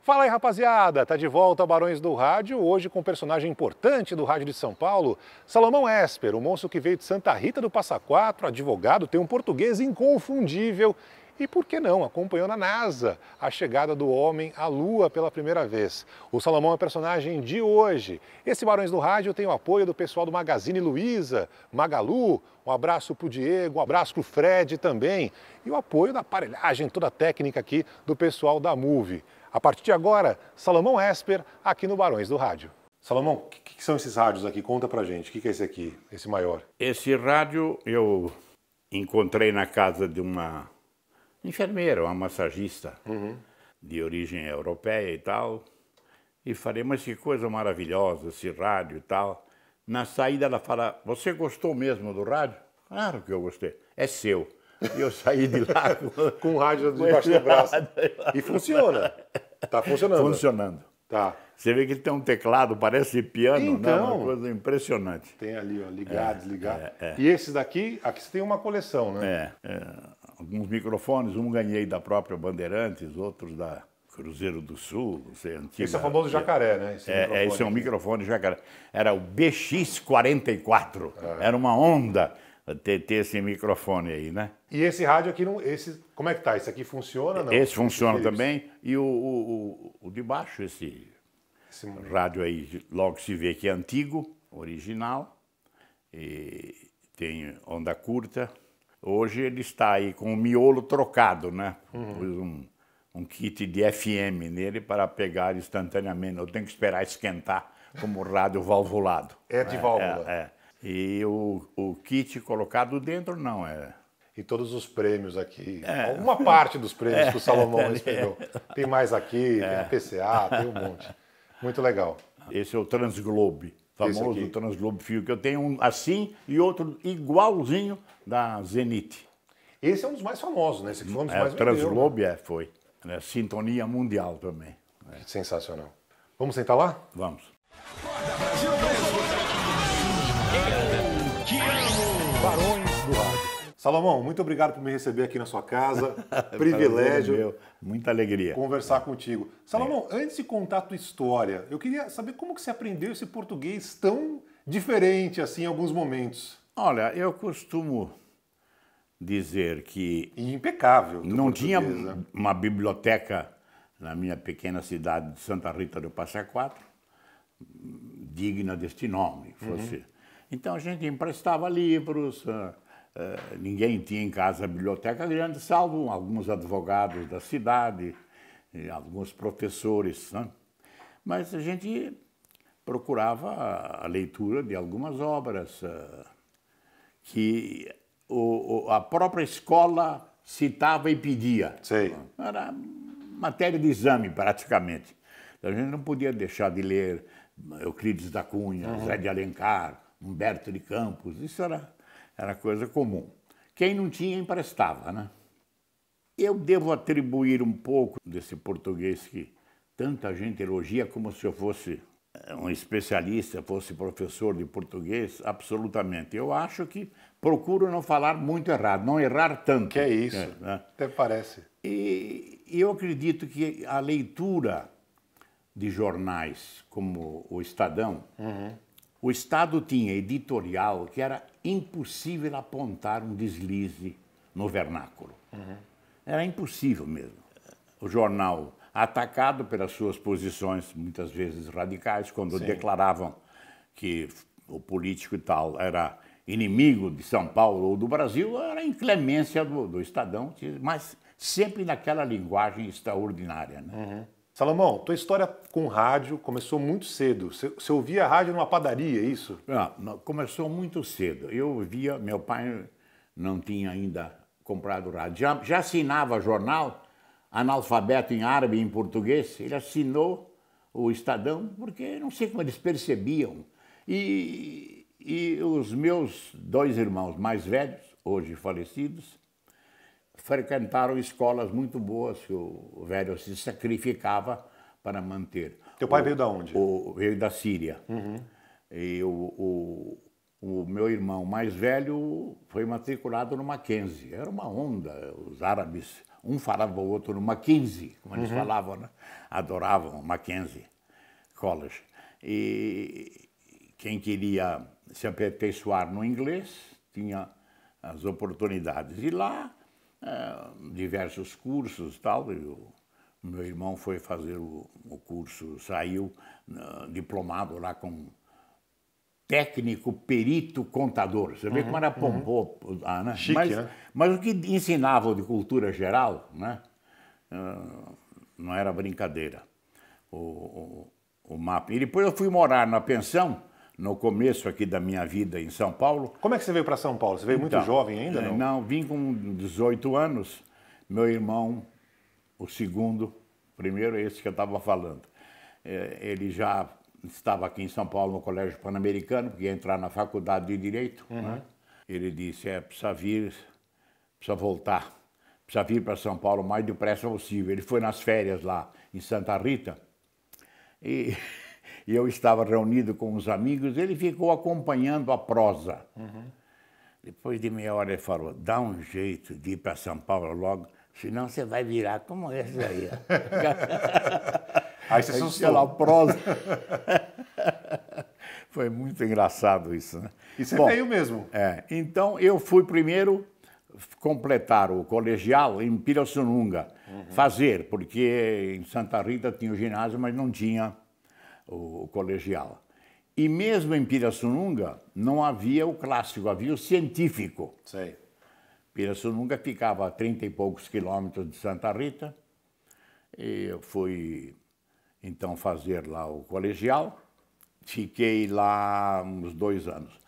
Fala aí, rapaziada! Tá de volta ao Barões do Rádio, hoje com um personagem importante do rádio de São Paulo, Salomão Esper, o monstro que veio de Santa Rita do Passa Quatro, advogado, tem um português inconfundível e, por que não, acompanhou na NASA a chegada do homem à Lua pela primeira vez. O Salomão é o personagem de hoje. Esse Barões do Rádio tem o apoio do pessoal do Magazine Luiza, Magalu, um abraço pro Diego, um abraço pro Fred também, e o apoio da aparelhagem, toda a técnica aqui do pessoal da Move. A partir de agora, Salomão Esper, aqui no Barões do Rádio. Salomão, o que são esses rádios aqui? Conta pra gente. O que é esse aqui, esse maior? Esse rádio eu encontrei na casa de uma enfermeira, uma massagista de origem europeia e tal. E falei, mas que coisa maravilhosa esse rádio e tal. Na saída ela fala, você gostou mesmo do rádio? Claro que eu gostei. É seu. E eu saí de lá com o rádio debaixo do braço. E funciona. Tá funcionando. Funcionando. Tá. Você vê que ele tem um teclado, parece piano, então, né? Uma coisa impressionante. Tem ali, ó, ligar, desligar. E esses daqui, aqui você tem uma coleção, né? Alguns microfones, um ganhei da própria Bandeirantes, outros da Cruzeiro do Sul, não sei, antiga. Esse é o famoso jacaré, né? Esse é um microfone jacaré. Era o BX44, era uma onda ter esse microfone aí, né? E esse rádio aqui, como é que tá? Esse aqui funciona, não? Esse funciona também. E o de baixo, esse rádio aí, logo se vê que é antigo, original, e tem onda curta. Hoje ele está aí com o miolo trocado, né? Pus um kit de FM nele para pegar instantaneamente. Eu tenho que esperar esquentar como rádio valvulado. É de válvula. E o kit colocado dentro não é. E todos os prêmios aqui. Alguma parte dos prêmios que o Salomão recebeu. Tem mais aqui, tem a PCA, tem um monte. Muito legal. Esse é o Transglobe, famoso Transglobe Fio, que eu tenho um assim e outro igualzinho da Zenith. Esse é um dos mais famosos, né? Esse foi um dos mais o Transglobe foi. Sintonia mundial também. Sensacional. Vamos sentar lá? Vamos. Barões do Rádio. Salomão, muito obrigado por me receber aqui na sua casa. Privilégio. Muita alegria. Conversar contigo. Salomão, antes de contar a tua história, eu queria saber como que você aprendeu esse português tão diferente assim em alguns momentos. Olha, eu costumo dizer que... E impecável. Não tinha uma biblioteca na minha pequena cidade de Santa Rita do Passa Quatro digna deste nome. Então a gente emprestava livros, ninguém tinha em casa a biblioteca grande, salvo alguns advogados da cidade, alguns professores, né? Mas a gente procurava a leitura de algumas obras que a própria escola citava e pedia. Sei. Era matéria de exame, praticamente. A gente não podia deixar de ler Euclides da Cunha, Zé de Alencar, Humberto de Campos. Isso era coisa comum. Quem não tinha, emprestava, né? Eu devo atribuir um pouco desse português que tanta gente elogia como se eu fosse um especialista, fosse professor de português, absolutamente. Eu acho que procuro não falar muito errado, não errar tanto. Que é isso, né? até parece. E eu acredito que a leitura de jornais como o Estadão, o Estado tinha editorial que era impossível apontar um deslize no vernáculo. Era impossível mesmo. O jornal atacado pelas suas posições, muitas vezes radicais, quando declaravam que o político e tal era inimigo de São Paulo ou do Brasil, era a inclemência do Estadão, mas sempre naquela linguagem extraordinária, né? Salomão, tua história com rádio começou muito cedo. Você ouvia rádio numa padaria, é isso? Não, começou muito cedo. Eu via, meu pai não tinha ainda comprado rádio. Já assinava jornal, analfabeto em árabe e em português. Ele assinou o Estadão porque não sei como eles percebiam. E os meus dois irmãos mais velhos, hoje falecidos, frequentaram escolas muito boas que o velho se sacrificava para manter. Teu pai veio da onde? Veio da Síria. E o meu irmão mais velho foi matriculado no Mackenzie. Era uma onda, os árabes Um falava para o outro no Mackenzie, como eles falavam, né? Adoravam Mackenzie College. E quem queria se aperfeiçoar no inglês tinha as oportunidades. E lá, diversos cursos e tal. Meu irmão foi fazer o curso, saiu diplomado lá com técnico, perito, contador. Você vê como era pompô, né? Chique, né? Mas o que ensinavam de cultura geral, né? Não era brincadeira. O mapa. E depois eu fui morar na pensão, no começo aqui da minha vida em São Paulo. Como é que você veio para São Paulo? Você veio muito jovem ainda, não? Não, vim com 18 anos. Meu irmão, o segundo, primeiro esse que eu estava falando, ele já estava aqui em São Paulo no Colégio Pan-Americano, porque ia entrar na faculdade de Direito. Né? Ele disse, precisa vir, precisa voltar, precisa vir para São Paulo o mais depressa possível. Ele foi nas férias lá em Santa Rita e eu estava reunido com os amigos, ele ficou acompanhando a prosa. Depois de meia hora ele falou, dá um jeito de ir para São Paulo logo, senão você vai virar como esse aí. Aí você assustou. A prosa. Foi muito engraçado isso, né? E você veio mesmo? Então eu fui primeiro completar o colegial em Pirassununga, fazer, porque em Santa Rita tinha o ginásio, mas não tinha o colegial. E mesmo em Pirassununga não havia o clássico, havia o científico. Sei. Pirassununga ficava a 30 e poucos quilômetros de Santa Rita. E eu fui, então, fazer lá o colegial. Fiquei lá uns 2 anos.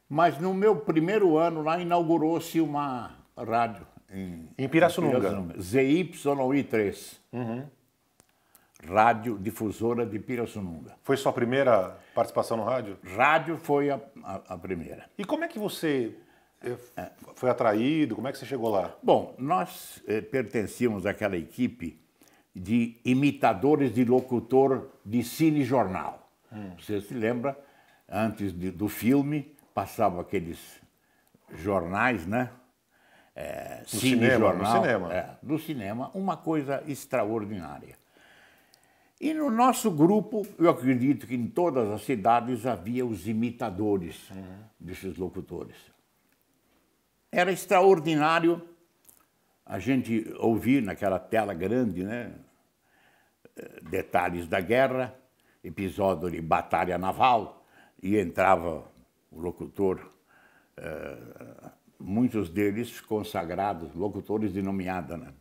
Mas no meu primeiro ano lá inaugurou-se uma rádio. Em Pirassununga? ZYI3. Rádio Difusora de Pirassununga. Foi sua primeira participação no rádio? Rádio foi a primeira. E como é que você foi atraído? Como é que você chegou lá? Bom, nós pertencíamos àquela equipe de imitadores de locutor de cinejornal. Você se lembra, antes do filme, passavam aqueles jornais, né? Cinejornal. No cinema. Do cinema, uma coisa extraordinária. E no nosso grupo, eu acredito que em todas as cidades havia os imitadores desses locutores. Era extraordinário a gente ouvir naquela tela grande, né, detalhes da guerra, episódio de batalha naval, e entrava o locutor, muitos deles consagrados, locutores de nomeada, né?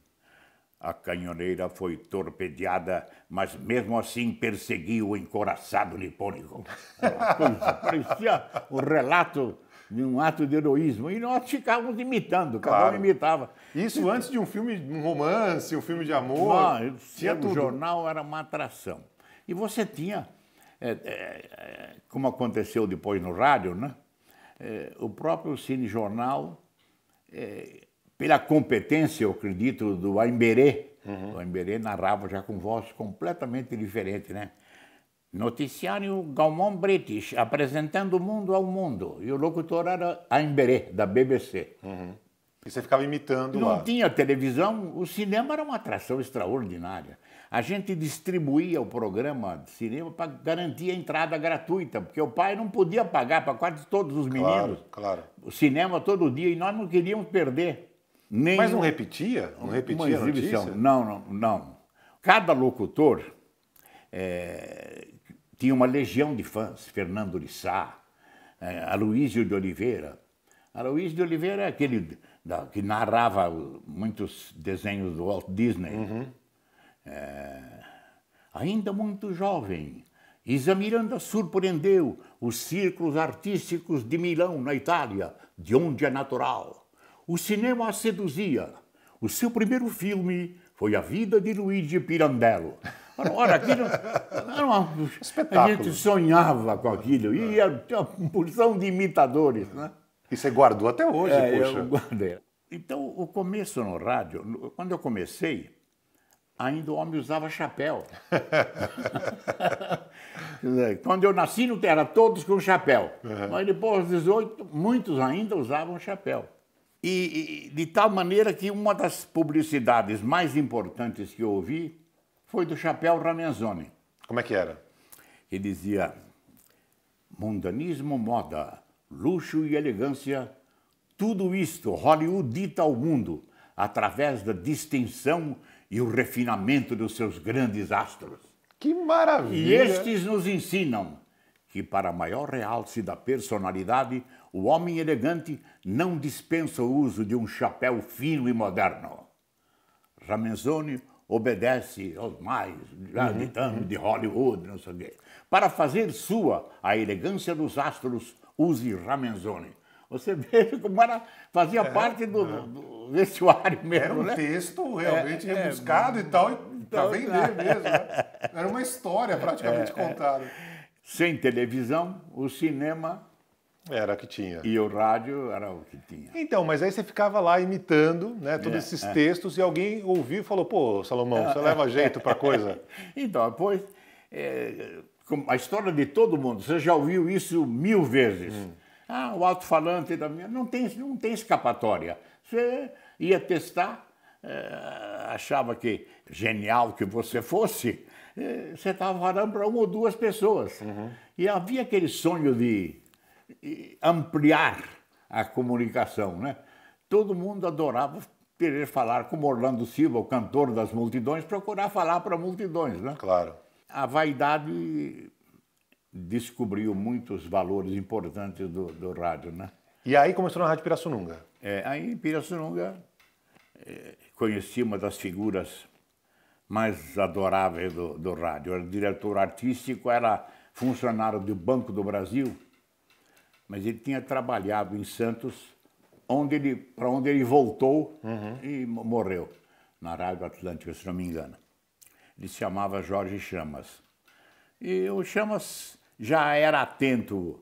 A canhoneira foi torpedeada, mas mesmo assim perseguiu o encouraçado nipônico. Parecia o relato de um ato de heroísmo. E nós ficávamos imitando, cada um imitava. Isso antes de um filme, um romance, um filme de amor. Não, tinha tudo. O jornal era uma atração. E você tinha, como aconteceu depois no rádio, né? O próprio cinejornal, pela competência, eu acredito, do Aimberê. O Aimberê narrava já com voz completamente diferente, né? Noticiário Gaumont British, apresentando o mundo ao mundo. E o locutor era Aimberê, da BBC. E você ficava imitando lá. Não tinha televisão, o cinema era uma atração extraordinária. A gente distribuía o programa de cinema para garantir a entrada gratuita, porque o pai não podia pagar para quase todos os meninos. Claro. O cinema todo dia, e nós não queríamos perder. Mas não repetia? Não repetia a notícia? Não. Cada locutor tinha uma legião de fãs. Fernando de Sá, Aloísio de Oliveira. Aloísio de Oliveira é aquele que narrava muitos desenhos do Walt Disney. Ainda muito jovem, Isa Miranda surpreendeu os círculos artísticos de Milão, na Itália, de onde é natural. O cinema a seduzia. O seu primeiro filme foi A Vida de Luigi Pirandello. Ora, aquilo era um espetáculo. A gente sonhava com aquilo. E tinha uma porção de imitadores, né? E você guardou até hoje, poxa. Eu guardei. Então, o começo no rádio, quando eu comecei, ainda o homem usava chapéu. Quando eu nasci, não era todos com chapéu. Mas depois dos 18, muitos ainda usavam chapéu. E de tal maneira que uma das publicidades mais importantes que eu ouvi foi do Chapéu Ramenzoni. Como é que era? Ele dizia: mundanismo, moda, luxo e elegância, tudo isto Hollywood dita ao mundo através da distinção e o refinamento dos seus grandes astros. Que maravilha! E estes nos ensinam que para maior realce da personalidade, o homem elegante não dispensa o uso de um chapéu fino e moderno. Ramenzoni obedece aos mais de Hollywood, não sei o quê. Para fazer sua a elegância dos astros, use Ramenzoni. Você vê como era, fazia parte do vestuário mesmo, era um né? texto realmente rebuscado e tal, para vender mesmo. Né? Era uma história praticamente contada. Sem televisão, o cinema era o que tinha. E o rádio era o que tinha. Então, mas aí você ficava lá imitando, né, todos esses textos e alguém ouviu e falou: pô, Salomão, você leva jeito para coisa. Então, depois, a história de todo mundo, você já ouviu isso 1000 vezes. Ah, o alto-falante da minha... Não tem escapatória. Você ia testar, achava que genial que você fosse, você estava falando para uma ou duas pessoas. E havia aquele sonho de ampliar a comunicação, né? Todo mundo adorava querer falar, como Orlando Silva, o cantor das multidões, procurar falar para multidões, né? Claro. A vaidade descobriu muitos valores importantes do rádio, né? E aí começou na Rádio Pirassununga? Aí em Pirassununga conheci uma das figuras mais adoráveis do rádio. Era diretor artístico, era funcionário do Banco do Brasil, mas ele tinha trabalhado em Santos, para onde ele voltou e morreu, na Rádio Atlântica, se não me engano. Ele se chamava Jorge Chamas. E o Chamas já era atento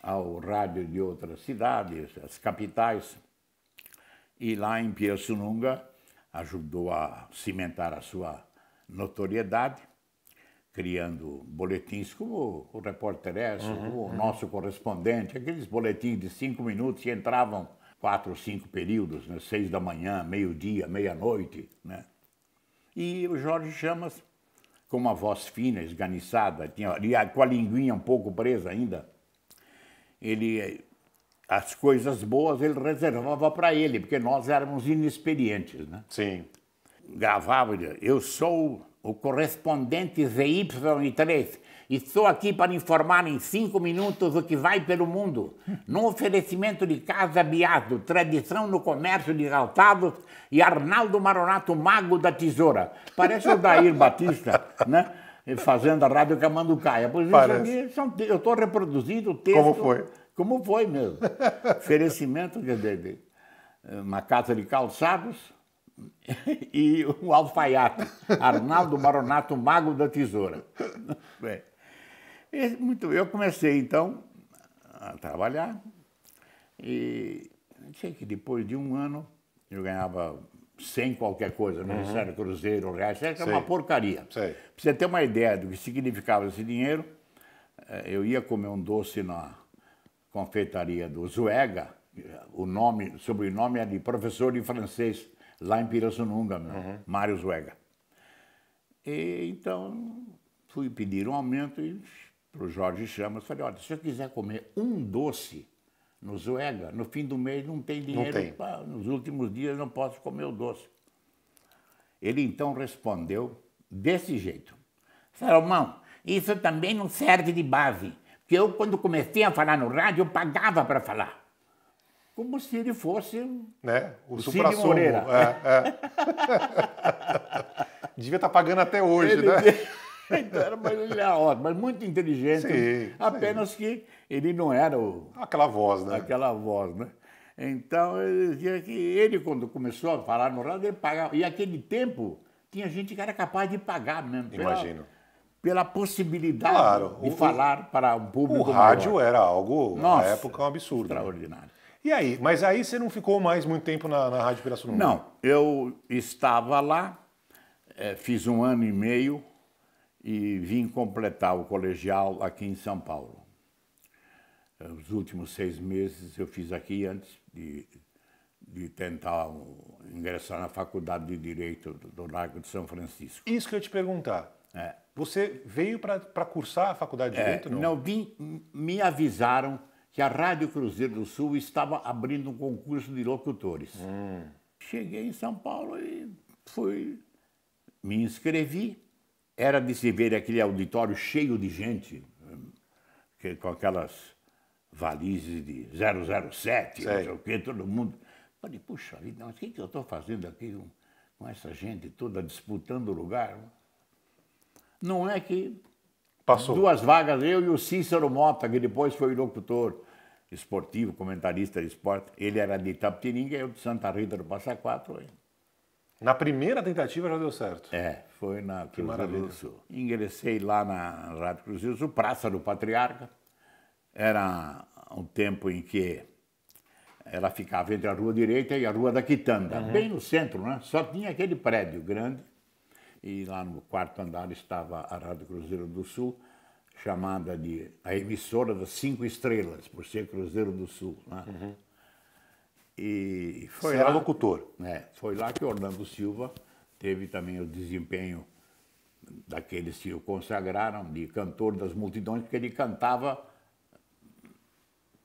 ao rádio de outras cidades, as capitais, e lá em Pirassununga ajudou a cimentar a sua notoriedade, criando boletins como o Repórter S, o nosso correspondente, aqueles boletins de 5 minutos que entravam 4 ou 5 períodos, né? 6 da manhã, meio-dia, meia-noite, né? E o Jorge Chamas, com uma voz fina, esganiçada, com a linguinha um pouco presa ainda, as coisas boas ele reservava para ele, porque nós éramos inexperientes, né? Sim. Gravava, eu sou o correspondente ZY3 e estou aqui para informar em 5 minutos o que vai pelo mundo. No oferecimento de Casa Biado, tradição no comércio de calçados, e Arnaldo Maronato, mago da tesoura. Parece o Dair Batista, né? Fazendo a Rádio Camanducaia. Pois isso aqui, eu estou reproduzindo o texto. Como foi? Como foi mesmo. Oferecimento de uma casa de calçados e um alfaiate. Arnaldo Maronato, mago da tesoura. Bem, eu comecei, então, a trabalhar e sei que depois de 1 ano eu ganhava 100 qualquer coisa, no Ministério Cruzeiro, reais, era uma porcaria. Sei. Pra você ter uma ideia do que significava esse dinheiro, eu ia comer um doce na confeitaria do Zuega, o sobrenome é de professor de francês, lá em Pirassununga, Mário Zuega. E então fui pedir um aumento para o Jorge Chamas, falei: olha, se eu quiser comer um doce no Zuega, no fim do mês não tem dinheiro, nos últimos dias não posso comer o doce. Ele então respondeu desse jeito: Salomão, isso também não serve de base, porque eu, quando comecei a falar no rádio, eu pagava para falar. Como se ele fosse, né? O Cid supra-sumo. Moreira. Devia estar pagando até hoje, né? Então, ele era ótimo, mas muito inteligente. Sim, apenas que ele não era aquela voz, né? Aquela voz, né? Então, eu dizia que ele, quando começou a falar no rádio, ele pagava. E naquele tempo, tinha gente que era capaz de pagar mesmo. Imagino. Pela possibilidade de falar para um público O rádio maior. era algo, Nossa, na época, um absurdo. Extraordinário. Né? E aí? Mas aí você não ficou mais muito tempo na Rádio Pirassununga? Não, eu estava lá, fiz 1 ano e meio e vim completar o colegial aqui em São Paulo. Os últimos 6 meses eu fiz aqui antes de tentar ingressar na Faculdade de Direito do Largo de São Francisco. Isso que eu ia te perguntar. Você veio para cursar a Faculdade de Direito, não? Não, me avisaram que a Rádio Cruzeiro do Sul estava abrindo um concurso de locutores. Cheguei em São Paulo e me inscrevi. Era de se ver aquele auditório cheio de gente, com aquelas valizes de 007, não sei o quê, todo mundo. Falei, puxa vida, mas o que eu estou fazendo aqui com essa gente toda disputando o lugar? Não é que Passou. 2 vagas, eu e o Cícero Mota, que depois foi locutor esportivo, comentarista de esporte. Ele era de Itapetininga, eu de Santa Rita do Passa Quatro. Na primeira tentativa já deu certo. Foi na Cruzeiro do Sul. Ingressei lá na Rádio Cruzeiro do Sul, Praça do Patriarca. Era um tempo em que ela ficava entre a Rua Direita e a Rua da Quitanda, bem no centro, né? Só tinha aquele prédio grande. E lá no 4º andar estava a Rádio Cruzeiro do Sul, chamada de a emissora das 5 estrelas, por ser Cruzeiro do Sul. Né? E foi Você era locutor. Foi lá que Orlando Silva teve também o desempenho daqueles que o consagraram de cantor das multidões, porque ele cantava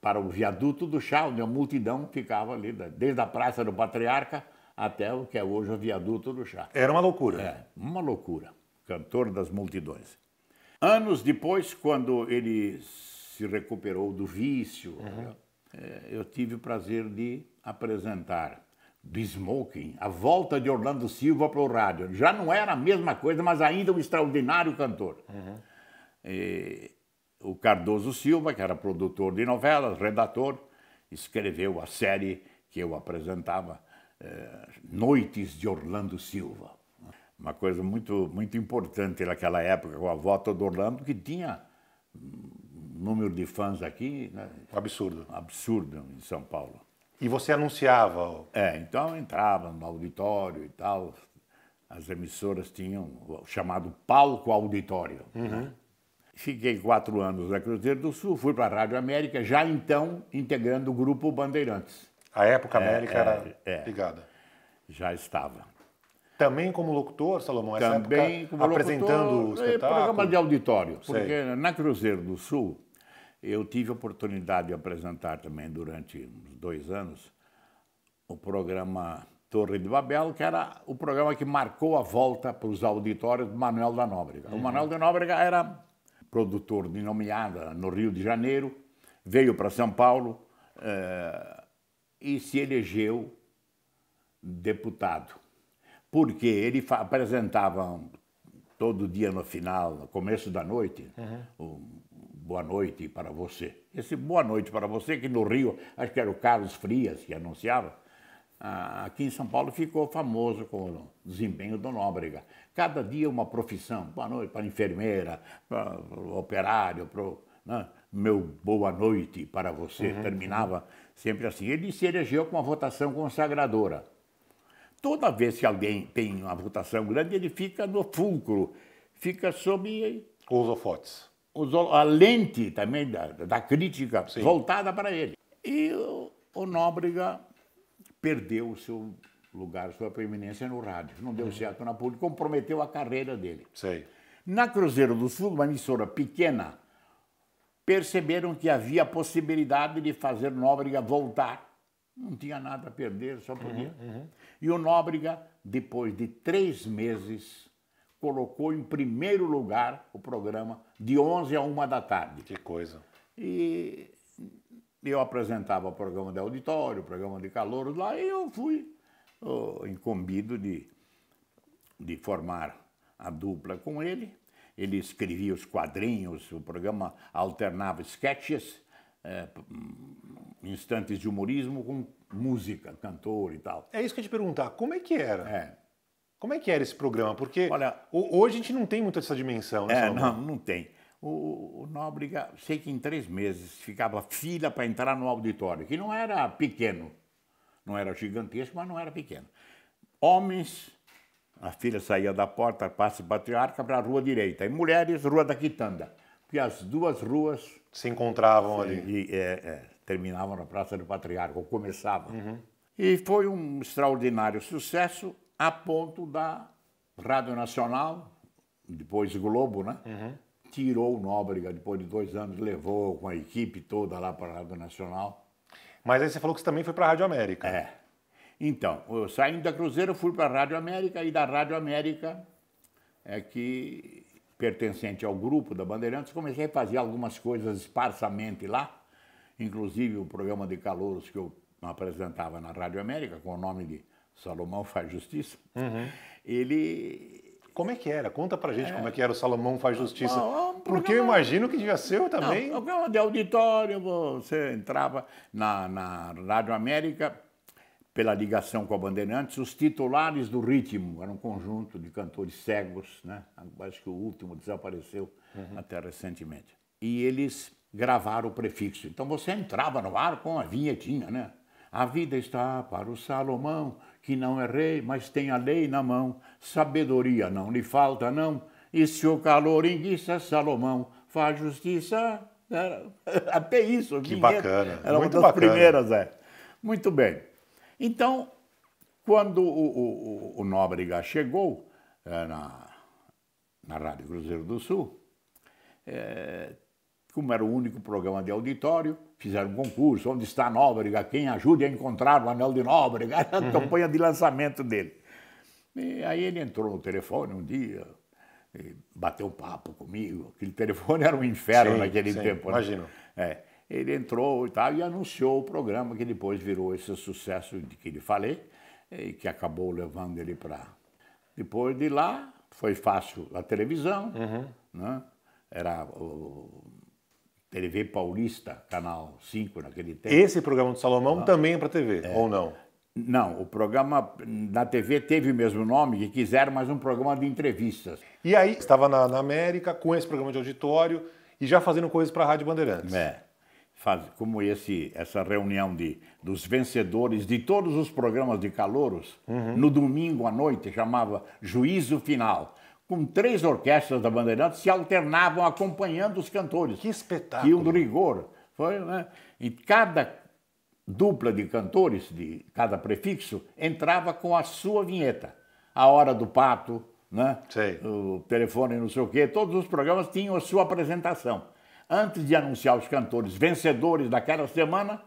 para o viaduto do Chá, onde a multidão ficava ali, desde a Praça do Patriarca até o que é hoje o viaduto do Chá. Era uma loucura. Uma loucura. Cantor das multidões. Anos depois, quando ele se recuperou do vício, eu tive o prazer de apresentar do Smoking, a volta de Orlando Silva para o rádio. Já não era a mesma coisa, mas ainda um extraordinário cantor. O Cardoso Silva, que era produtor de novelas, redator, escreveu a série que eu apresentava, Noites de Orlando Silva. Uma coisa muito, muito importante naquela época, com a volta do Orlando, que tinha um número de fãs aqui, né? Absurdo. Absurdo em São Paulo. E você anunciava? Então entrava no auditório e tal. As emissoras tinham o chamado palco auditório. Né? Fiquei 4 anos na Cruzeiro do Sul, fui para a Rádio América, já então integrando o Grupo Bandeirantes. A época América era ligada. Já estava. Também como locutor, Salomão? Também como apresentando o espetáculo? Programa de auditório. Porque na Cruzeiro do Sul, eu tive a oportunidade de apresentar também durante uns 2 anos o programa Torre de Babel, que era o programa que marcou a volta para os auditórios do Manuel da Nóbrega. O Manuel da Nóbrega era produtor de nomeada no Rio de Janeiro, veio para São Paulo e se elegeu deputado. Porque ele apresentava todo dia no final, no começo da noite, o Boa Noite para Você. Esse Boa Noite para Você, que no Rio, acho que era o Carlos Frias que anunciava, aqui em São Paulo ficou famoso com o desempenho do Nóbrega. Cada dia uma profissão. Boa noite para a enfermeira, para o operário, para meu boa noite para você. Terminava sempre assim. Ele se elegeu com uma votação consagradora. Toda vez que alguém tem uma votação grande, ele fica no fulcro, fica sob os holofotes. A lente também da crítica voltada para ele. E o Nóbrega perdeu o seu lugar, sua preeminência no rádio. Não deu certo na pública, comprometeu a carreira dele. Na Cruzeiro do Sul, uma emissora pequena, perceberam que havia possibilidade de fazer Nóbrega voltar. Não tinha nada a perder, só podia. E o Nóbrega, depois de 3 meses, colocou em primeiro lugar o programa de 11 a 1 da tarde. Que coisa. E eu apresentava o programa de auditório, o programa de calouros lá, e eu fui incumbido de formar a dupla com ele. Ele escrevia os quadrinhos, o programa alternava sketches, instantes de humorismo com música, cantor e tal. É isso que eu ia te perguntar, como é que era? Como é que era esse programa? Porque hoje a gente não tem muito essa dimensão, né? Não tem. O Nóbrega, sei que em 3 meses ficava fila para entrar no auditório, que não era pequeno, não era gigantesco, mas não era pequeno. Homens, a fila saía da porta, Praça Patriarca, para a Rua Direita, e mulheres, Rua da Quitanda, porque as 2 ruas se encontravam ali. E terminavam na Praça do Patriarca, ou começavam. E foi um extraordinário sucesso a ponto da Rádio Nacional, depois Globo, né? Tirou o Nóbrega depois de 2 anos, levou com a equipe toda lá para a Rádio Nacional. Mas aí você falou que você também foi para a Rádio América. É. Então, eu saindo da Cruzeiro, fui para a Rádio América, e da Rádio América é que, pertencente ao grupo da Bandeirantes, comecei a fazer algumas coisas esparsamente lá, inclusive o programa de calouros que eu apresentava na Rádio América, com o nome de Salomão Faz Justiça. Ele... Como é que era? Conta pra gente como é que era o Salomão Faz Justiça. Porque programa... eu imagino que devia ser também. Não, programa de auditório, você entrava na Rádio América, pela ligação com a Bandeirantes, os titulares do Ritmo, era um conjunto de cantores cegos, né? Acho que o último desapareceu até recentemente. E eles gravaram o prefixo. Então você entrava no ar com a vinhetinha, né? A vida está para o Salomão, que não é rei, mas tem a lei na mão. Sabedoria não lhe falta, não. E se o calor enguiça, Salomão faz justiça. Até isso. Que bacana. Era uma das primeiras, Muito bem. Então, quando o Nóbrega chegou na Rádio Cruzeiro do Sul, como era o único programa de auditório, fizeram um concurso, onde está Nóbrega, quem ajude a encontrar o Anel de Nóbrega, a campanha de lançamento dele. E aí ele entrou no telefone um dia, bateu um papo comigo, aquele telefone era um inferno naquele tempo. Imagino. Né? Ele entrou e tal, e anunciou o programa, que depois virou esse sucesso de que lhe falei, e que acabou levando ele para... Depois de lá, foi fácil a televisão, né? Era o TV Paulista, Canal 5 naquele tempo. Esse programa do Salomão também é para TV, ou não? Não, o programa na TV teve o mesmo nome, que quiseram, mas um programa de entrevistas. E aí, estava na América com esse programa de auditório e já fazendo coisas para a Rádio Bandeirantes. Como essa reunião dos vencedores de todos os programas de calouros, no domingo à noite, chamava Juízo Final, com 3 orquestras da Bandeirantes se alternavam acompanhando os cantores. Que espetáculo! Que um rigor. Foi, né? E cada dupla de cantores, de cada prefixo, entrava com a sua vinheta. A Hora do Pato, né? O telefone não sei o quê, todos os programas tinham a sua apresentação. Antes de anunciar os cantores vencedores daquela semana,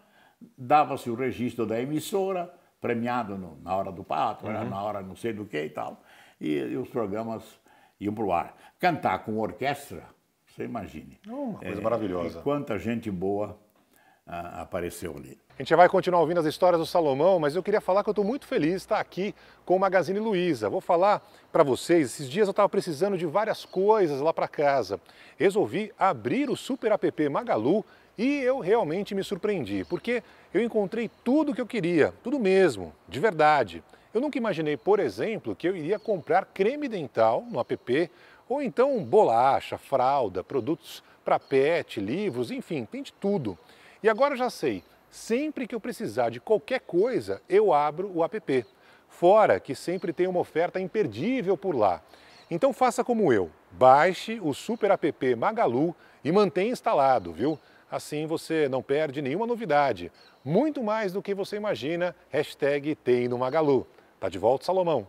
dava-se o registro da emissora, premiado na Hora do Pato, na hora não sei do que e tal, e os programas iam para o ar. Cantar com orquestra, você imagine. Uma coisa maravilhosa. E quanta gente boa apareceu ali. A gente já vai continuar ouvindo as histórias do Salomão, mas eu queria falar que eu estou muito feliz de estar aqui com o Magazine Luiza. Vou falar para vocês, esses dias eu estava precisando de várias coisas lá para casa. Resolvi abrir o Super App Magalu e eu realmente me surpreendi, porque eu encontrei tudo o que eu queria, tudo mesmo, de verdade. Eu nunca imaginei, por exemplo, que eu iria comprar creme dental no app, ou então bolacha, fralda, produtos para pet, livros, enfim, tem de tudo. E agora eu já sei. Sempre que eu precisar de qualquer coisa, eu abro o app. Fora que sempre tem uma oferta imperdível por lá. Então faça como eu, baixe o Super App Magalu e mantenha instalado, viu? Assim você não perde nenhuma novidade. Muito mais do que você imagina, #tem no Magalu. Tá de volta, Salomão.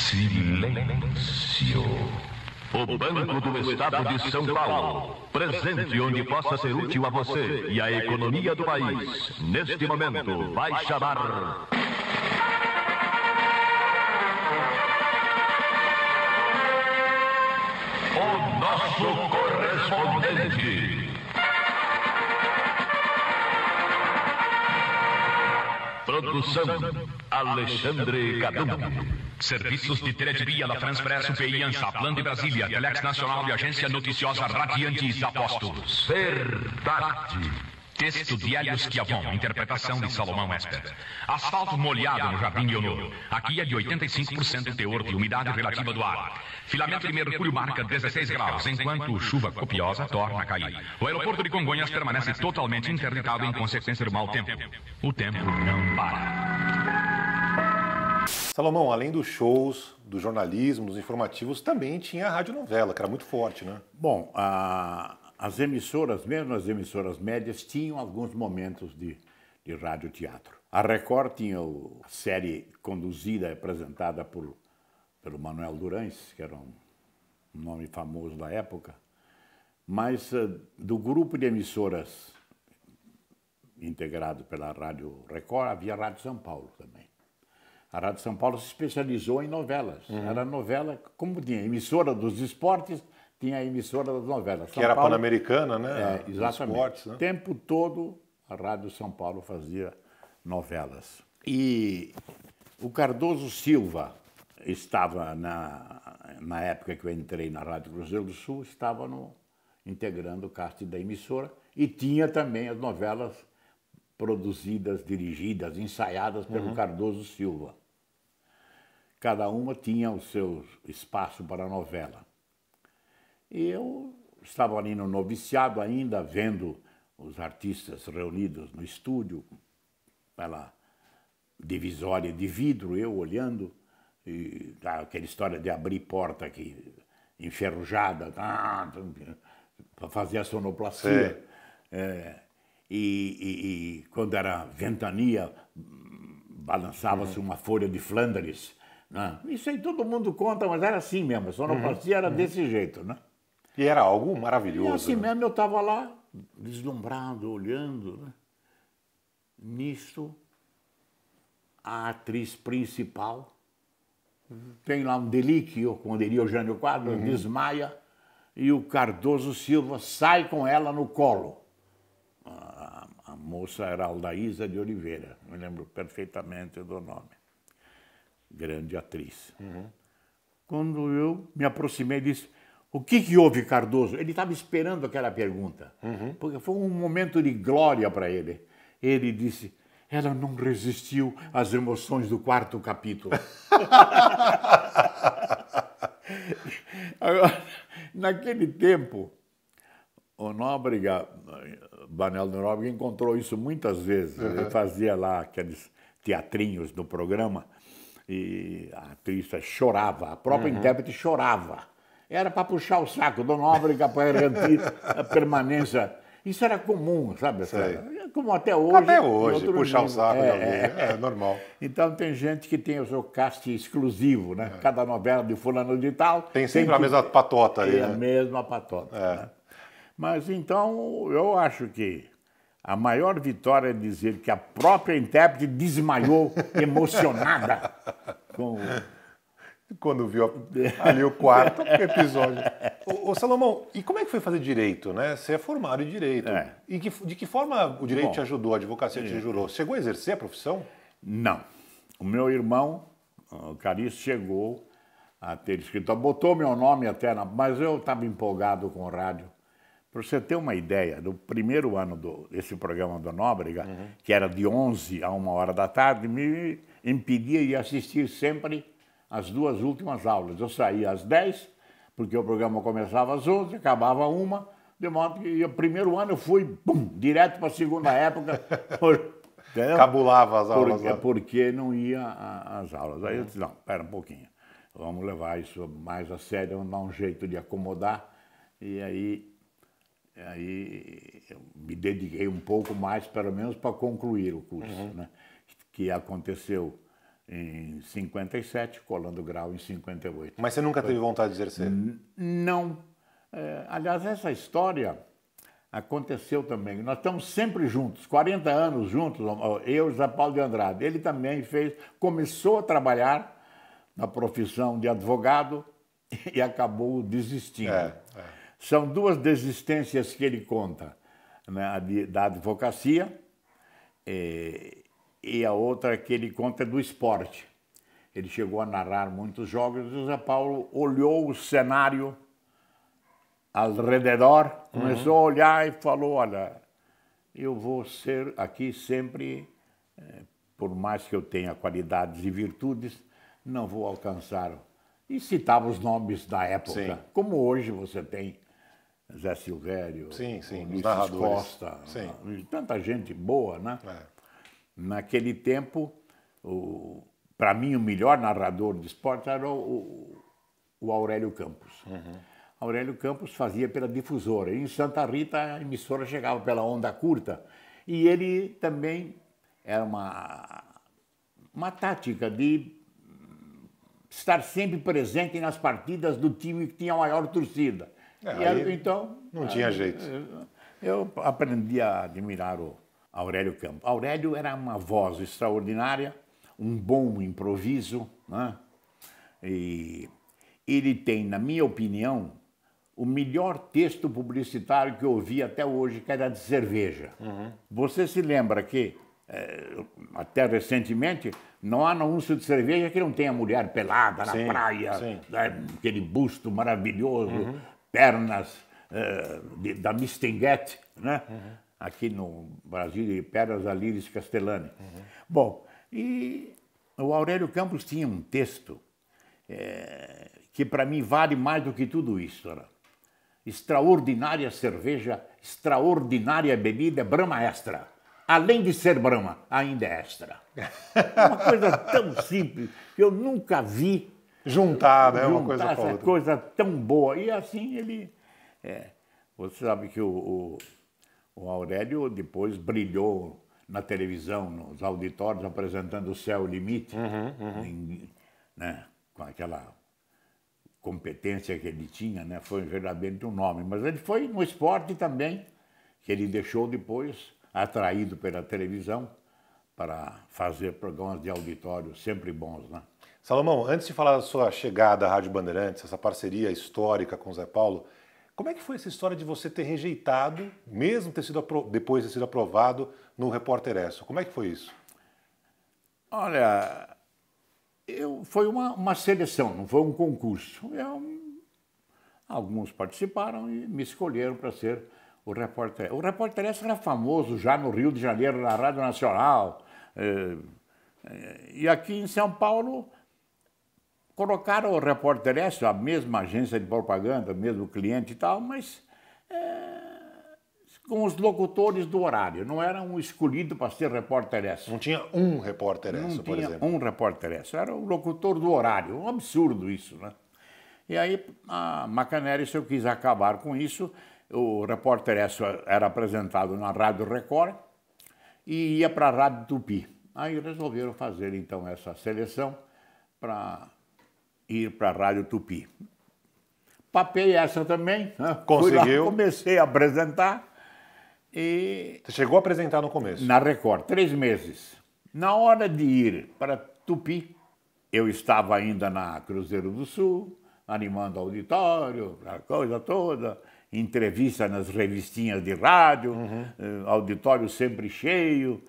Silêncio. O Banco do Estado de São Paulo, presente onde possa ser útil a você e à economia do país, neste momento vai chamar... o nosso correspondente. Produção Alexandre Cadum. Serviços de teledivia La France Presse, UPI, Ansaplan de Brasília, Telex Nacional e Agência Noticiosa Radiantes Apostos. Verdade. Texto de Hélio Schiavon, interpretação de Salomão Esper. Asfalto molhado no Jardim Leonor. Aqui é de 85% teor de umidade relativa do ar. Filamento de mercúrio marca 16 graus, enquanto chuva copiosa torna a cair. O aeroporto de Congonhas permanece totalmente interditado em consequência do mau tempo. O tempo não para. Salomão, além dos shows, do jornalismo, dos informativos, também tinha a radionovela, que era muito forte, né? Bom, as emissoras, mesmo as emissoras médias, tinham alguns momentos de radioteatro. A Record tinha a série conduzida e apresentada pelo Manuel Durães, que era um nome famoso da época, mas do grupo de emissoras integrado pela Rádio Record, havia a Rádio São Paulo também. A Rádio São Paulo se especializou em novelas. Era novela, como tinha emissora dos esportes, tinha a emissora das novelas. Que era Pan-Americana, né? Exatamente. Esportes, né? O tempo todo a Rádio São Paulo fazia novelas. E o Cardoso Silva estava, na época que eu entrei na Rádio Cruzeiro do Sul, estava integrando o casting da emissora e tinha também as novelas produzidas, dirigidas, ensaiadas pelo Cardoso Silva. Cada uma tinha o seu espaço para a novela. E eu estava ali no noviciado ainda, vendo os artistas reunidos no estúdio, pela divisória de vidro, eu olhando, e aquela história de abrir porta aqui, enferrujada, para fazer a sonoplastia. E quando era ventania, balançava-se uma folha de Flandres. Né? Isso aí todo mundo conta, mas era assim mesmo, a sonoplastia era desse jeito. Né? E era algo maravilhoso. E assim né? mesmo eu estava lá, deslumbrado, olhando. Né? Nisso, a atriz principal tem lá um delíquio, como diria o Jânio Quadros, desmaia, e o Cardoso Silva sai com ela no colo. A moça era Aldaísa de Oliveira, me lembro perfeitamente do nome. Grande atriz. Quando eu me aproximei, disse: o que houve, Cardoso? Ele estava esperando aquela pergunta, porque foi um momento de glória para ele. Ele disse: ela não resistiu às emoções do 4º capítulo. Agora, naquele tempo, o Nóbrega, Banel do Nóbrega, encontrou isso muitas vezes. Ele fazia lá aqueles teatrinhos no programa e a atriz chorava, a própria intérprete chorava. Era para puxar o saco do Nóbrega para garantir a permanência. Isso era comum, sabe? Como até hoje. Até hoje, puxar nível. o saco de alguém, é normal. Então tem gente que tem o seu casting exclusivo, né? Cada novela de fulano de tal... Tem sempre a mesma patota ali, a né? mesma patota. Né? Mas então eu acho que a maior vitória é dizer que a própria intérprete desmaiou emocionada com Quando viu ali o 4º episódio. Ô Salomão, e como é que foi fazer direito, né? Você é formado em direito. E de que forma o direito te ajudou, a advocacia te ajudou? Chegou a exercer a profissão? Não. O meu irmão, o Carício, chegou a ter escritório, botou meu nome até, mas eu estava empolgado com o rádio. Para você ter uma ideia, no primeiro ano desse programa do Nóbrega, que era de 11 a 1h da tarde, me impedia de assistir sempre as 2 últimas aulas. Eu saía às 10, porque o programa começava às 11, acabava 1, de modo que o primeiro ano eu fui direto para a segunda época. Cabulava as aulas. Porque não ia às aulas. Aí eu disse: não, espera um pouquinho, vamos levar isso mais a sério, vamos dar um jeito de acomodar. E aí eu me dediquei um pouco mais, pelo menos, para concluir o curso, né? Que aconteceu em 57, colando grau em 58. Mas você nunca teve vontade de exercer? Não. Aliás, essa história aconteceu também. Nós estamos sempre juntos, 40 anos juntos, eu e José Paulo de Andrade. Ele também começou a trabalhar na profissão de advogado e acabou desistindo. São 2 desistências que ele conta, né? Da advocacia e a outra que ele conta é do esporte. Ele chegou a narrar muitos jogos e o José Paulo olhou o cenário ao redor, começou a olhar e falou: olha, eu vou ser aqui sempre, por mais que eu tenha qualidades e virtudes, não vou alcançar. E citava os nomes da época, como hoje você tem Zé Silvério, Luiz Costa, tanta gente boa, né? Naquele tempo, para mim, o melhor narrador de esporte era o Aurélio Campos. Aurélio Campos fazia pela difusora. E em Santa Rita, a emissora chegava pela onda curta. E ele também era uma tática de estar sempre presente nas partidas do time que tinha a maior torcida. Então, não tinha jeito. Eu aprendi a admirar o Aurélio Campos. Aurélio era uma voz extraordinária, um bom improviso, né? E ele tem, na minha opinião, o melhor texto publicitário que eu ouvi até hoje, que era de cerveja. Você se lembra que, até recentemente, não há anúncio de cerveja que não tenha mulher pelada na praia, né? Aquele busto maravilhoso, pernas da Mistinguett, né? Aqui no Brasil, pernas da Liris Castellani. Bom, e o Aurélio Campos tinha um texto que para mim vale mais do que tudo isso. Né? Extraordinária cerveja, extraordinária bebida, Brahma Extra. Além de ser Brahma, ainda é extra. Uma coisa tão simples que eu nunca vi juntar, né? Uma coisa essa coisa tão boa. E assim ele... você sabe que o Aurélio depois brilhou na televisão, nos auditórios, apresentando O Céu e o Limite, né? Com aquela competência que ele tinha, né? Foi verdadeiramente um nome. Mas ele foi no esporte também, que ele deixou depois, atraído pela televisão, para fazer programas de auditório sempre bons, né? Salomão, antes de falar da sua chegada à Rádio Bandeirantes, essa parceria histórica com o Zé Paulo, como é que foi essa história de você ter rejeitado, mesmo depois de ter sido aprovado no Repórter ESSO? Como é que foi isso? Olha, foi uma seleção, não foi um concurso. Alguns participaram e me escolheram para ser o Repórter ESSO. O Repórter ESSO era famoso já no Rio de Janeiro, na Rádio Nacional. E aqui em São Paulo, colocaram o Repórter ESSO, a mesma agência de propaganda, o mesmo cliente e tal, mas com os locutores do horário. Não era um escolhido para ser Repórter ESSO. Não tinha um Repórter ESSO, por exemplo? Não tinha um Repórter ESSO, era o locutor do horário. Um absurdo isso, né? E aí a Macanelli, se eu quis acabar com isso, o Repórter ESSO era apresentado na Rádio Record e ia para a Rádio Tupi. Aí resolveram fazer, então, essa seleção para ir para a Rádio Tupi. Papei essa também. Né? Conseguiu? Fui lá, comecei a apresentar. E você chegou a apresentar no começo? Na Record, 3 meses. Na hora de ir para Tupi, eu estava ainda na Cruzeiro do Sul, animando auditório, a coisa toda, entrevista nas revistinhas de rádio, auditório sempre cheio,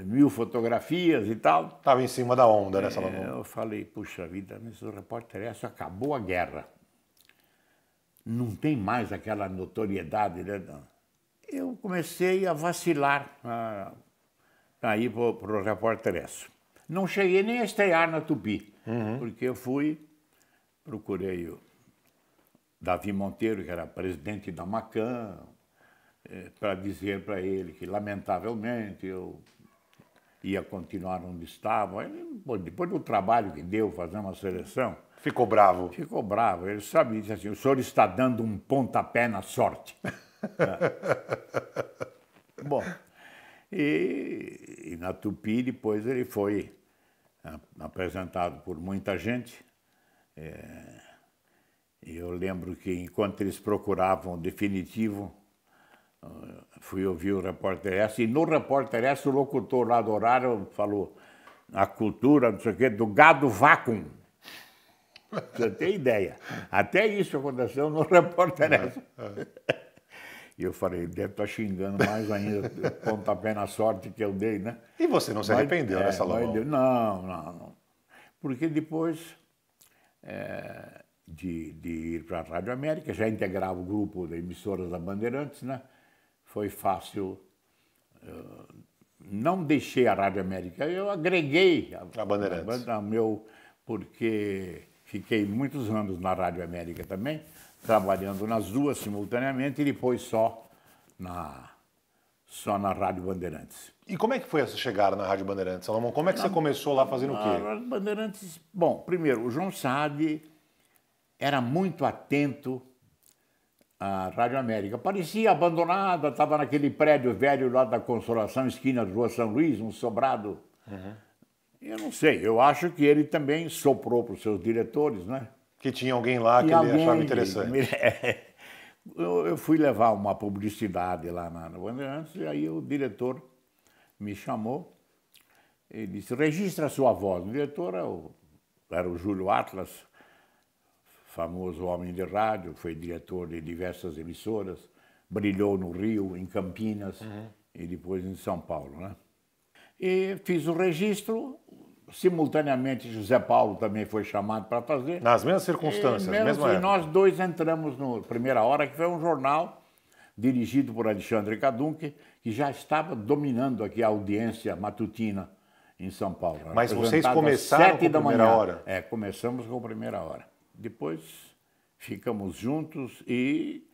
1000 fotografias e tal. Estava em cima da onda, né, Salomão? Eu falei, puxa vida, mas o Repórter ESSO acabou a guerra. Não tem mais aquela notoriedade, né? Eu comecei a vacilar para ir para o Repórter ESSO. Não cheguei nem a estrear na Tupi, porque eu procurei o Davi Monteiro, que era presidente da Macan, para dizer para ele que, lamentavelmente, eu ia continuar onde estava. Ele, depois do trabalho que deu fazer uma seleção... Ficou bravo? Ficou bravo. Ele sabia, disse assim, o senhor está dando um pontapé na sorte. Bom, e na Tupi depois ele foi apresentado por muita gente. E eu lembro que enquanto eles procuravam o definitivo, fui ouvir o Repórter ESSO, e no Repórter ESSO o locutor lá do horário falou a cultura, não sei o quê, do gado vácuo. Você tem ideia. Até isso aconteceu no Repórter ESSO. E eu falei, deve estar xingando mais ainda o pontapé na sorte que eu dei, né? E você não se arrependeu, né, Salomão? Não. Porque depois de ir para a Rádio América, já integrava o grupo de emissoras da Bandeirantes, né? Foi fácil. Não deixei a Rádio América, eu agreguei a Bandeirantes. Porque fiquei muitos anos na Rádio América também, trabalhando nas duas simultaneamente e depois só na Rádio Bandeirantes. E como é que foi essa chegada na Rádio Bandeirantes, Salomão? Como é que você começou lá fazendo o quê? Na Rádio Bandeirantes, bom, primeiro, o João Saad era muito atento a Rádio América. Parecia abandonada, estava naquele prédio velho lá da Consolação, esquina de Rua São Luís, um sobrado. Eu não sei, eu acho que ele também soprou para os seus diretores, né? Que tinha alguém lá que ele achava interessante. Eu fui levar uma publicidade lá na Bandeirantes e aí o diretor me chamou e disse, registra a sua voz. O diretor era o Júlio Atlas, famoso homem de rádio, foi diretor de diversas emissoras, brilhou no Rio, em Campinas e depois em São Paulo, né? E fiz o registro, simultaneamente José Paulo também foi chamado para fazer. Nas mesmas circunstâncias, mesmo e nós dois entramos no Primeira Hora, que foi um jornal dirigido por Alexandre Kadunke, que já estava dominando aqui a audiência matutina em São Paulo. Mas vocês começaram com a Primeira Hora? É, começamos com a Primeira Hora. Depois ficamos juntos e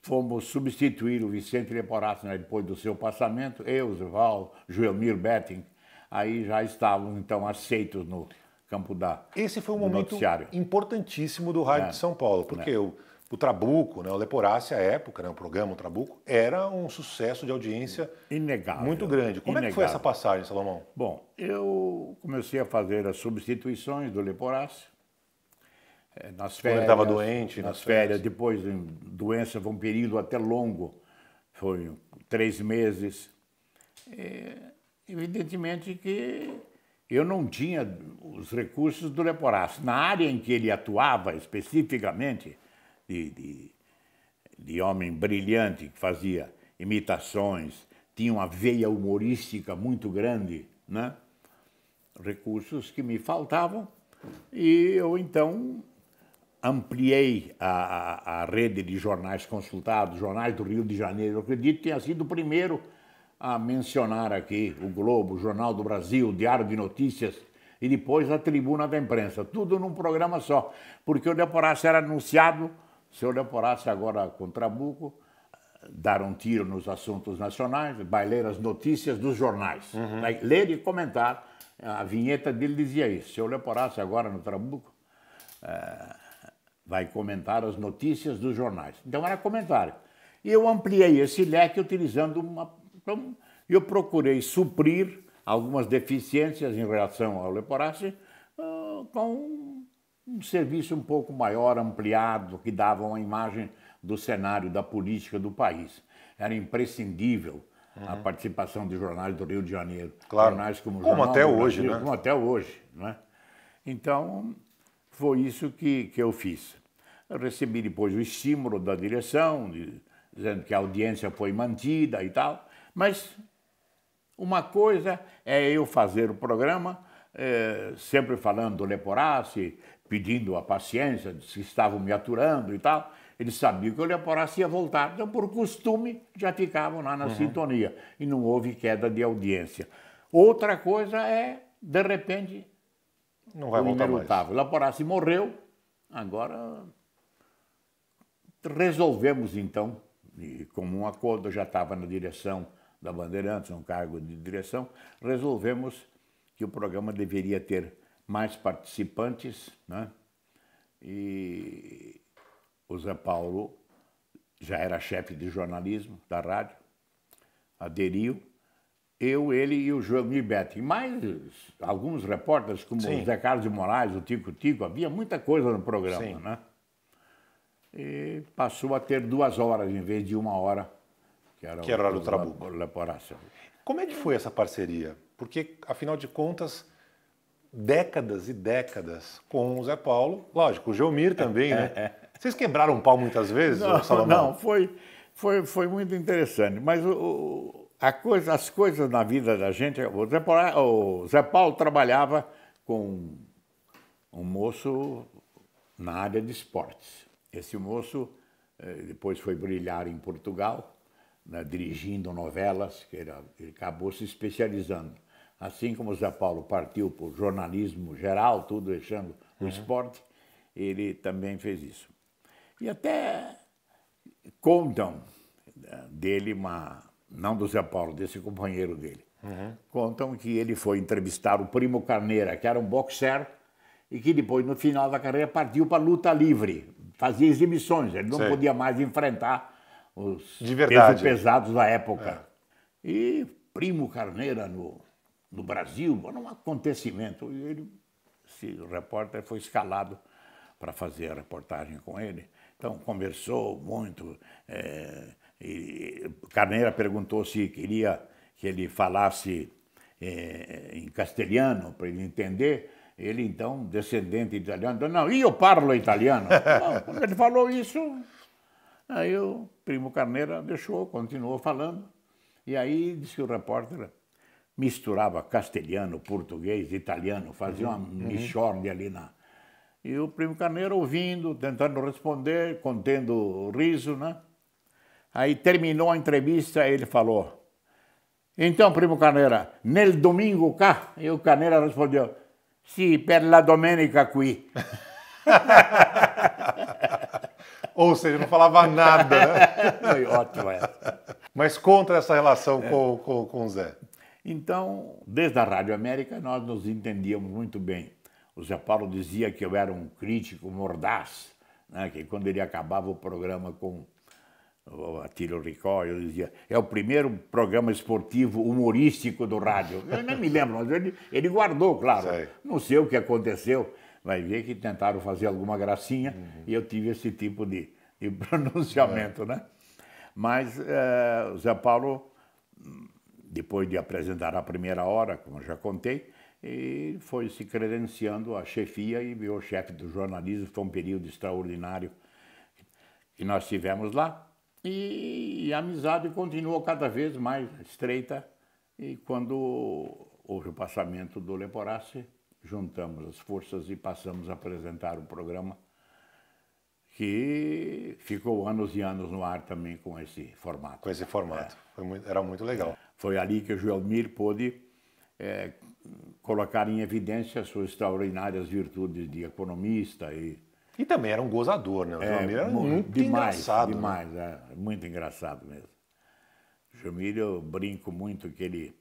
fomos substituir o Vicente Leporassi, né, depois do seu passamento, eu, Zeval, Joelmir Betting, aí já estávamos então aceitos no campo Esse foi um momento noticiário. Importantíssimo do Rádio de São Paulo, porque o Trabuco, né, o Leporassi, à época, né, o programa o Trabuco, era um sucesso de audiência inegável, muito grande. Como é que foi essa passagem, Salomão? Bom, eu comecei a fazer as substituições do Leporassi, nas férias. Ele estava doente. Nas férias, depois doença, foi um período até longo, foi 3 meses. Evidentemente que eu não tinha os recursos do Leporassi. Na área em que ele atuava especificamente, de homem brilhante, que fazia imitações, tinha uma veia humorística muito grande, né? Recursos que me faltavam, e eu então ampliei a rede de jornais consultados, jornais do Rio de Janeiro. Eu acredito que tenha sido o primeiro a mencionar aqui o Globo, o Jornal do Brasil, o Diário de Notícias e depois a Tribuna da Imprensa, tudo num programa só, porque o Leporassi era anunciado, o senhor Leporassi agora com Trabuco, dar um tiro nos assuntos nacionais, vai ler as notícias dos jornais, vai ler e comentar. A vinheta dele dizia isso, o senhor Leporassi agora no Trabuco vai comentar as notícias dos jornais. Então era comentário. E eu ampliei esse leque utilizando eu procurei suprir algumas deficiências em relação ao Leporassi com um serviço um pouco maior, ampliado, que dava uma imagem do cenário da política do país. Era imprescindível a participação de jornais do Rio de Janeiro. Claro. Jornais como até hoje, né? Como até hoje, né? Então, foi isso que eu fiz. Eu recebi depois o estímulo da direção, dizendo que a audiência foi mantida e tal, mas uma coisa é eu fazer o programa, sempre falando do Leporassi, pedindo a paciência, se estavam me aturando e tal. Eles sabiam que o Leporassi ia voltar, então por costume já ficavam lá na sintonia e não houve queda de audiência. Outra coisa é, de repente, não vai voltar mais. O Leporassi morreu, agora resolvemos então, e como um acordo, eu já estava na direção da Bandeirantes, um cargo de direção, resolvemos que o programa deveria ter mais participantes, né? E o Zé Paulo já era chefe de jornalismo da rádio, aderiu, eu, ele e o Joelmir Betting, mais alguns repórteres como o Zé Carlos de Moraes, o Tico Tico, havia muita coisa no programa, né? E passou a ter 2 horas em vez de 1 hora, que era a hora do Trabuco. Leporassi. Como é que foi essa parceria? Porque, afinal de contas, décadas e décadas com o Zé Paulo, lógico, o Joelmir também, né? Vocês quebraram um pau muitas vezes, Salomão? Não, foi muito interessante, mas as coisas na vida da gente, o Zé Paulo trabalhava com um moço na área de esportes. Esse moço depois foi brilhar em Portugal, né, dirigindo novelas, que ele acabou se especializando. Assim como o Zé Paulo partiu para o jornalismo geral, tudo deixando o esporte, ele também fez isso. E até contam dele, não do Zé Paulo, desse companheiro dele, contam que ele foi entrevistar o Primo Carneira, que era um boxer, e que depois, no final da carreira, partiu para a luta livre. fazia exibições, ele não podia mais enfrentar os de verdade, pesos pesados da época. E Primo Carneira no Brasil, era um acontecimento. E o repórter foi escalado para fazer a reportagem com ele. Então, conversou muito. E Carneira perguntou se queria que ele falasse em castelhano, para ele entender. Ele, então, descendente italiano, não, eu parlo italiano. Não, quando ele falou isso, aí o Primo Carneira continuou falando. E aí disse que o repórter misturava castelhano, português, italiano, fazia uma mixórdia ali na... E o Primo Carneira ouvindo, tentando responder, contendo riso, né? Aí terminou a entrevista, ele falou, então, Primo Carneira, nel domingo cá? E o Carneira respondeu, sì, per la domenica qui. Ou seja, não falava nada, né? Foi ótimo essa. Mas conta essa relação com o Zé. Então, desde a Rádio América, nós nos entendíamos muito bem. O Zé Paulo dizia que eu era um crítico mordaz, né? Que quando ele acabava o programa com o Atílio Ricó, eu dizia, é o primeiro programa esportivo humorístico do rádio. Eu nem me lembro, mas ele guardou, claro. Sei. Não sei o que aconteceu, vai ver que tentaram fazer alguma gracinha e eu tive esse tipo de pronunciamento, né? Mas o Zé Paulo, depois de apresentar a primeira hora, como eu já contei, ele foi se credenciando à chefia e virou chefe do jornalismo. Foi um período extraordinário que nós tivemos lá. E a amizade continuou cada vez mais estreita. E quando houve o passamento do Leporassi, juntamos as forças e passamos a apresentar o programa, que ficou anos e anos no ar também com esse formato. Com esse formato. Era muito legal. Foi ali que o Joelmir pôde colocar em evidência suas extraordinárias virtudes de economista E também era um gozador, né? O Joelmir era muito engraçado. Demais, muito engraçado mesmo. O Joelmir, eu brinco muito que ele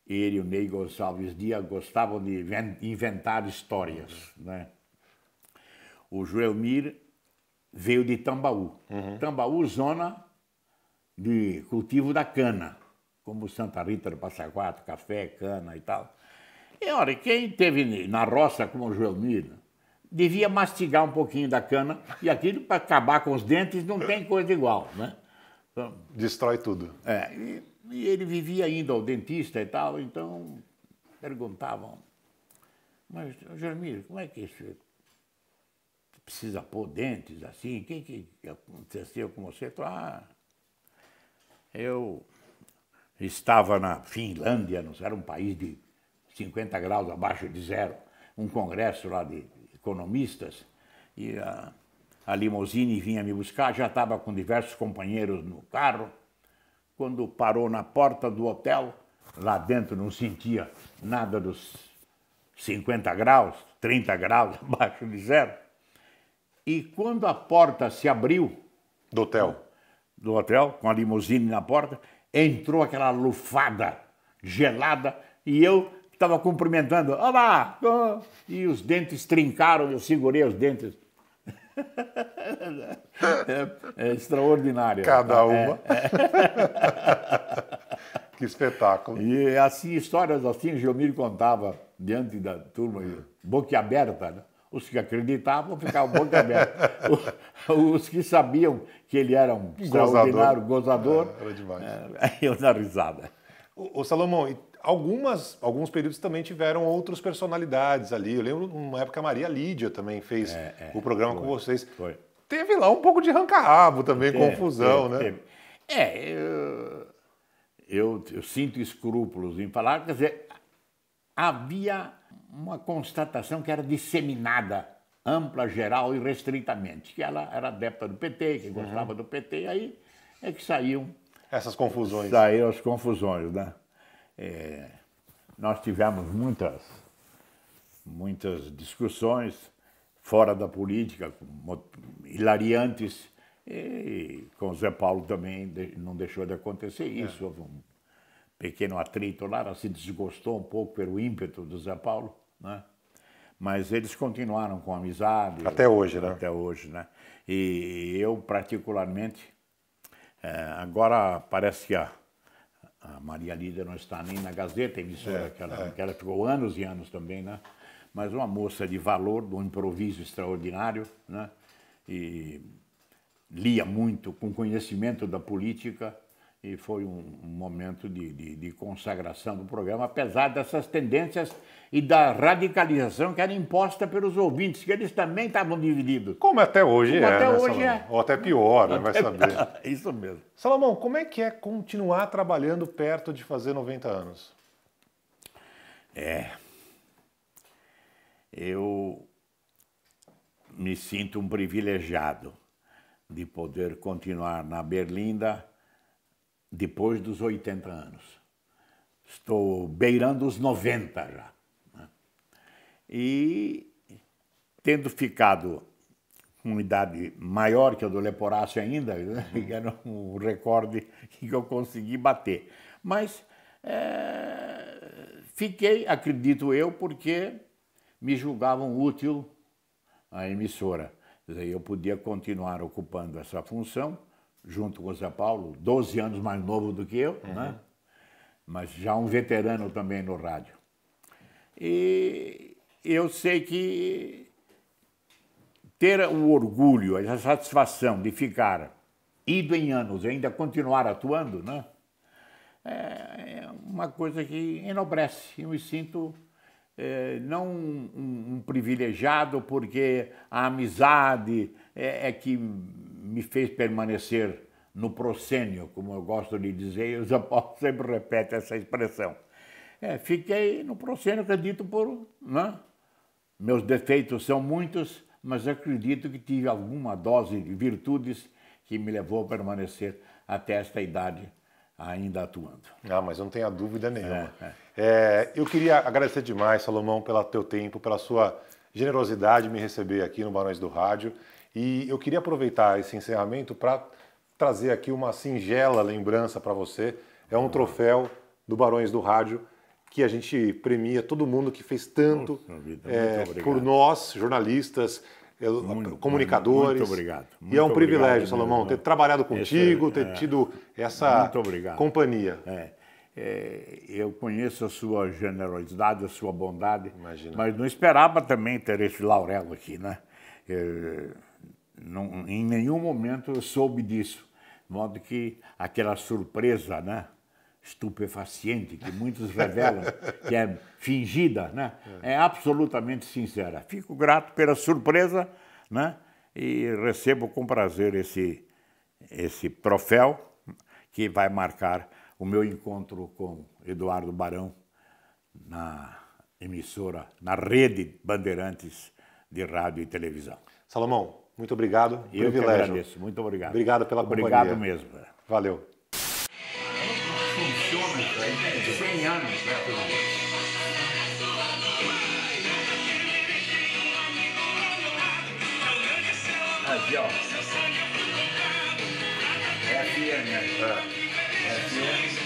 e o Ney Gonçalves Dias gostavam de inventar histórias, né? O Joelmir veio de Tambaú. Tambaú, zona de cultivo da cana, como Santa Rita do Passa Quatro, café, cana e tal. E olha, quem teve na roça como o Joelmir, devia mastigar um pouquinho da cana, e aquilo para acabar com os dentes não tem coisa igual, né? Então, destrói tudo. E ele vivia indo ao dentista e tal, então perguntavam, mas, Joelmir, como é que isso precisa pôr dentes assim? O que aconteceu com você? Eu estava na Finlândia, não era um país de 50 graus abaixo de zero, um congresso lá de economistas, e a limusine vinha me buscar, já estava com diversos companheiros no carro. Quando parou na porta do hotel, lá dentro não sentia nada dos 50 graus, 30 graus abaixo de zero. E quando a porta se abriu... Do hotel? Do hotel, com a limusine na porta, entrou aquela lufada gelada e eu estava cumprimentando. Olá! E os dentes trincaram, eu segurei os dentes. É extraordinário. Cada uma. Que espetáculo. E assim, histórias assim, o Joelmir contava diante da turma, boquiaberta, né? Os que acreditavam ficavam boquiaberta. Os que sabiam que ele era um extraordinário gozador, era demais. Eu na risada. Ô Salomão, alguns períodos também tiveram outras personalidades ali. Eu lembro, numa época, a Maria Lídia também fez o programa com vocês. Foi. Teve lá um pouco de arranca-rabo também, confusão, né? Eu sinto escrúpulos em falar, quer dizer, havia uma constatação que era disseminada, ampla, geral e restritamente, que ela era adepta do PT, que gostava do PT, aí é que saíam... Essas confusões. Saíram as confusões, né? Nós tivemos muitas discussões fora da política, hilariantes, e com o Zé Paulo também não deixou de acontecer isso. Houve um pequeno atrito lá, ela se desgostou um pouco pelo ímpeto do Zé Paulo, né? mas eles continuaram com amizade. Até hoje, né? Até hoje, né? E eu, particularmente, agora parece que a Maria Lídia não está nem na Gazeta, emissora que ela ficou anos e anos também, né? Mas uma moça de valor, de um improviso extraordinário, né? E lia muito, com conhecimento da política, e foi um momento de consagração do programa, apesar dessas tendências e da radicalização que era imposta pelos ouvintes, que eles também estavam divididos. Como até hoje Como até né, hoje Salomão? Ou até pior, né? Vai saber. Isso mesmo. Salomão, como é que é continuar trabalhando perto de fazer 90 anos? Eu me sinto um privilegiado de poder continuar na Berlinda depois dos 80 anos. Estou beirando os 90 já. Né? E tendo ficado com uma idade maior que a do Leporácio ainda, né? Era um recorde que eu consegui bater. Mas fiquei, acredito eu, porque me julgavam útil a emissora. Quer dizer, eu podia continuar ocupando essa função, junto com o Zé Paulo, 12 anos mais novo do que eu, né? Mas já um veterano também no rádio. E eu sei que ter o orgulho, a satisfação de ficar ido em anos e ainda continuar atuando, né? É uma coisa que enobrece. Eu me sinto não um privilegiado, porque a amizade é que me fez permanecer no proscênio, como eu gosto de dizer, e o Zé Paulo sempre repete essa expressão. Fiquei no proscênio, acredito né? Meus defeitos são muitos, mas acredito que tive alguma dose de virtudes que me levou a permanecer até esta idade ainda atuando. Ah, mas não tenha dúvida nenhuma. Eu queria agradecer demais, Salomão, pelo teu tempo, pela sua generosidade em me receber aqui no Barões do Rádio. E eu queria aproveitar esse encerramento para trazer aqui uma singela lembrança para você. É um troféu do Barões do Rádio que a gente premia todo mundo que fez tanto por nós, jornalistas, comunicadores. Muito obrigado. E é um privilégio, Salomão, ter trabalhado contigo, ter tido essa companhia. Eu conheço a sua generosidade, a sua bondade, Imagina. Mas não esperava também ter esse laurel aqui, né? Em nenhum momento eu soube disso, de modo que aquela surpresa, né? Estupefaciente, que muitos revelam, que é fingida, né? É absolutamente sincera. Fico grato pela surpresa, né? E recebo com prazer esse troféu que vai marcar o meu encontro com Eduardo Barão na emissora, na rede Bandeirantes de rádio e televisão. Salomão, muito obrigado. Eu que agradeço. Muito obrigado. Obrigado pela companhia. Obrigado mesmo. Valeu. Funciona isso aí, tem 100 anos, né? Aqui, ó. FM, né? FM.